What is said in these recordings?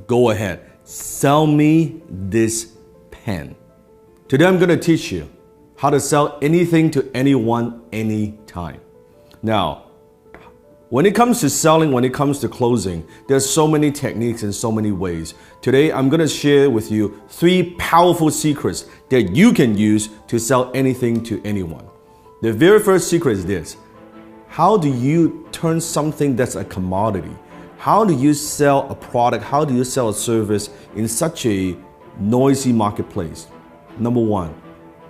go ahead, sell me this pen. Today I'm going to teach you how to sell anything to anyone, anytime. Now, when it comes to selling, when it comes to closing, there's so many techniques and so many ways. Today, I'm going to share with you 3 powerful secrets that you can use to sell anything to anyone. The very first secret is this. How do you turn something that's a commodity? How do you sell a product? How do you sell a service in such a noisy marketplace? Number 1,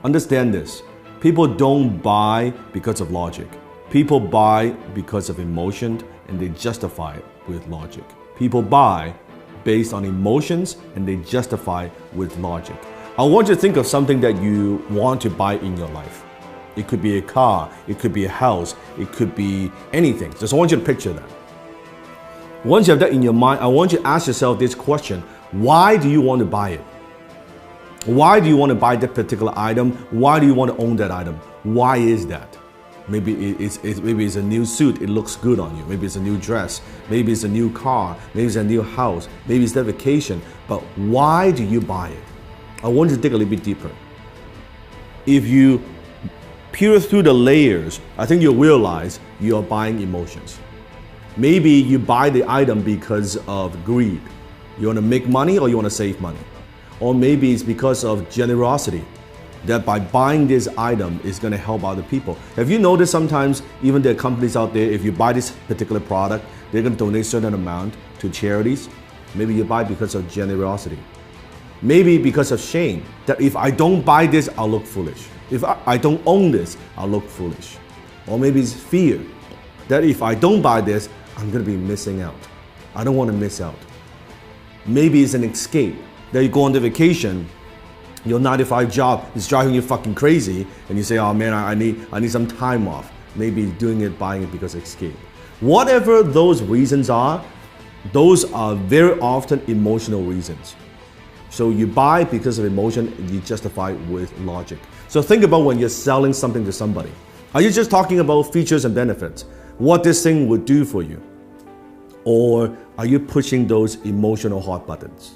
understand this. People don't buy because of logic. People buy because of emotion, and they justify it with logic. People buy based on emotions, and they justify with logic. I want you to think of something that you want to buy in your life. It could be a car, it could be a house, it could be anything. Just I want you to picture that. Once you have that in your mind, I want you to ask yourself this question. Why do you want to buy it? Why do you want to buy that particular item? Why do you want to own that item? Why is that? Maybe it's a new suit, it looks good on you. Maybe it's a new dress. Maybe it's a new car. Maybe it's a new house. Maybe it's that vacation. But why do you buy it? I want you to dig a little bit deeper. If you peel through the layers, I think you'll realize you are buying emotions. Maybe you buy the item because of greed. You want to make money or you want to save money. Or maybe it's because of generosity, that by buying this item is going to help other people. Have you noticed sometimes even there are companies out there, if you buy this particular product, they're going to donate a certain amount to charities? Maybe you buy because of generosity. Maybe because of shame, that if I don't buy this, I'll look foolish. If I don't own this, I'll look foolish. Or maybe it's fear, that if I don't buy this, I'm going to be missing out. I don't want to miss out. Maybe it's an escape, that you go on the vacation, your 9-to-5 job is driving you fucking crazy, and you say, oh man, I need some time off. Maybe doing it, buying it because of escape. Whatever those reasons are, those are very often emotional reasons. So you buy because of emotion, and you justify with logic. So think about when you're selling something to somebody. Are you just talking about features and benefits? What this thing would do for you? Or are you pushing those emotional hot buttons?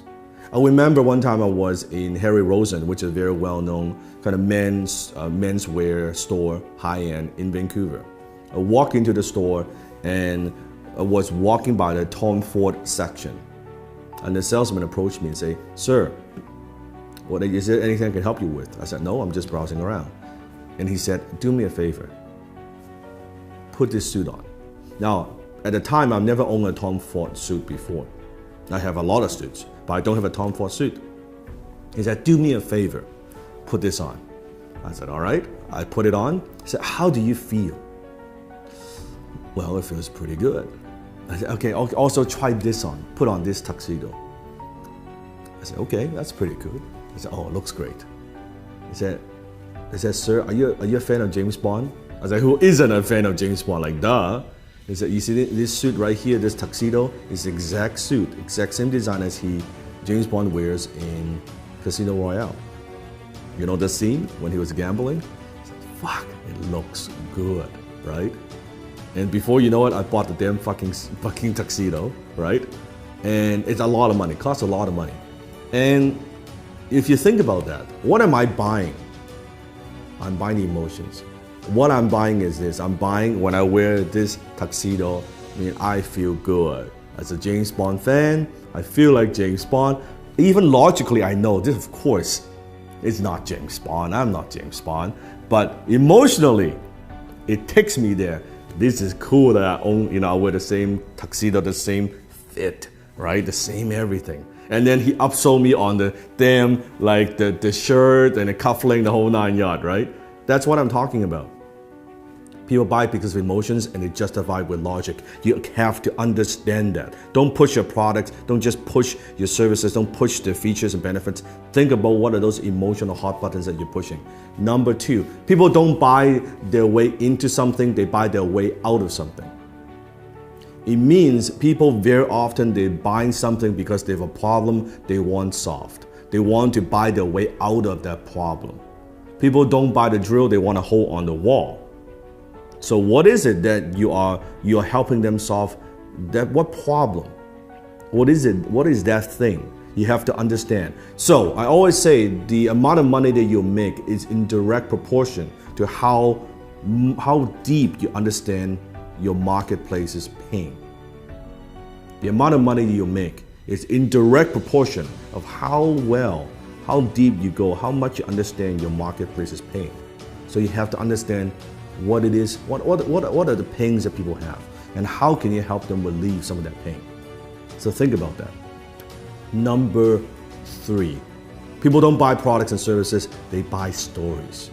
I remember one time I was in Harry Rosen, which is a very well-known kind of menswear store, high-end in Vancouver. I walked into the store and I was walking by the Tom Ford section. And the salesman approached me and said, sir, is there anything I can help you with? I said, no, I'm just browsing around. And he said, do me a favor. Put this suit on. Now, at the time, I've never owned a Tom Ford suit before. I have a lot of suits, but I don't have a Tom Ford suit. He said, do me a favor, put this on. I said, all right. I put it on. He said, how do you feel? Well, it feels pretty good. I said, okay, also try this on. Put on this tuxedo. I said, okay, that's pretty good. He said, oh, it looks great. He said, sir, are you a fan of James Bond? I said, who isn't a fan of James Bond? Like, duh. He said, you see this suit right here, this tuxedo, is the exact suit, exact same design as James Bond wears in Casino Royale. You know the scene when he was gambling? He said, fuck, it looks good, right? And before you know it, I bought the damn fucking tuxedo, right? And it's a lot of money, costs a lot of money. And if you think about that, what am I buying? I'm buying emotions. What I'm buying is this. I'm buying when I wear this tuxedo, I feel good. As a James Bond fan, I feel like James Bond. Even logically, I know this, of course, is not James Bond. I'm not James Bond. But emotionally, it takes me there. This is cool that I own, I wear the same tuxedo, the same fit, right? The same everything. And then he upsold me on the damn, like the shirt and the cufflink, the whole 9 yards, right? That's what I'm talking about. People buy because of emotions and they justify with logic. You have to understand that. Don't push your products, don't just push your services, don't push the features and benefits. Think about what are those emotional hot buttons that you're pushing. Number 2, people don't buy their way into something, they buy their way out of something. It means people very often, they're buying something because they have a problem they want solved. They want to buy their way out of that problem. People don't buy the drill, they want to hold on the wall. So what is it that you are helping them solve? What problem? What is it? What is that thing? You have to understand. So I always say the amount of money that you make is in direct proportion to how deep you understand your marketplace's pain. The amount of money you make is in direct proportion of how deep you go, how much you understand your marketplace's pain. So you have to understand what it is, what are the pains that people have, and how can you help them relieve some of that pain. So think about that. Number 3, people don't buy products and services, they buy stories.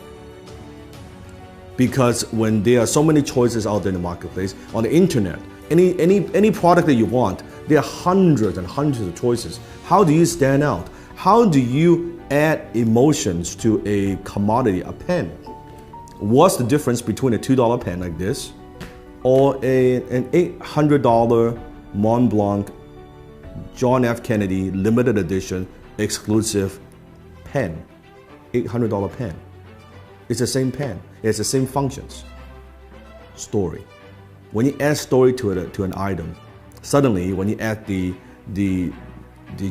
Because when there are so many choices out there in the marketplace, on the internet, any product that you want, there are hundreds and hundreds of choices. How do you stand out? How do you add emotions to a commodity, a pen? What's the difference between a $2 pen like this or an $800 Mont Blanc John F. Kennedy limited edition exclusive pen? $800 pen. It's the same pen. It has the same functions. Story. When you add story to an item, suddenly when you add the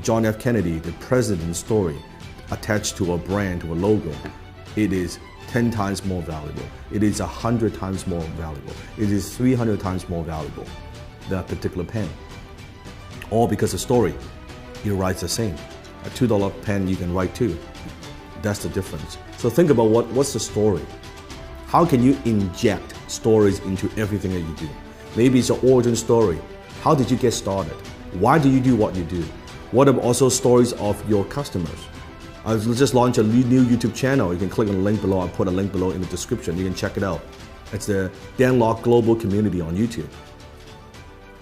John F. Kennedy, the president's story attached to a brand, to a logo, it is 10 times more valuable. It is 100 times more valuable. It is 300 times more valuable than a particular pen. All because the story, it writes the same. A $2 pen you can write too. That's the difference. So think about what's the story? How can you inject stories into everything that you do? Maybe it's your origin story. How did you get started? Why do you do what you do? What are also stories of your customers? I just launched a new YouTube channel. You can click on the link below. I'll put a link below in the description. You can check it out. It's the Dan Lok Global Community on YouTube.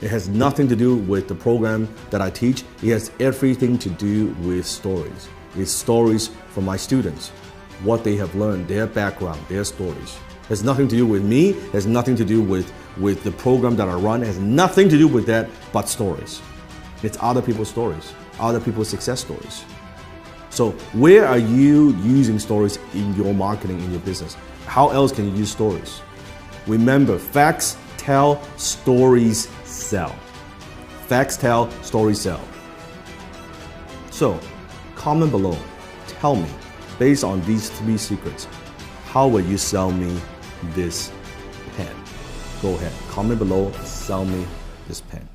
It has nothing to do with the program that I teach. It has everything to do with stories. It's stories from my students, what they have learned, their background, their stories. It has nothing to do with me. It has nothing to do with the program that I run. It has nothing to do with that but stories. It's other people's stories, other people's success stories. So where are you using stories in your marketing, in your business? How else can you use stories? Remember, facts tell, stories sell. Facts tell, stories sell. So comment below, tell me, based on these 3 secrets, how will you sell me this pen? Go ahead, comment below, sell me this pen.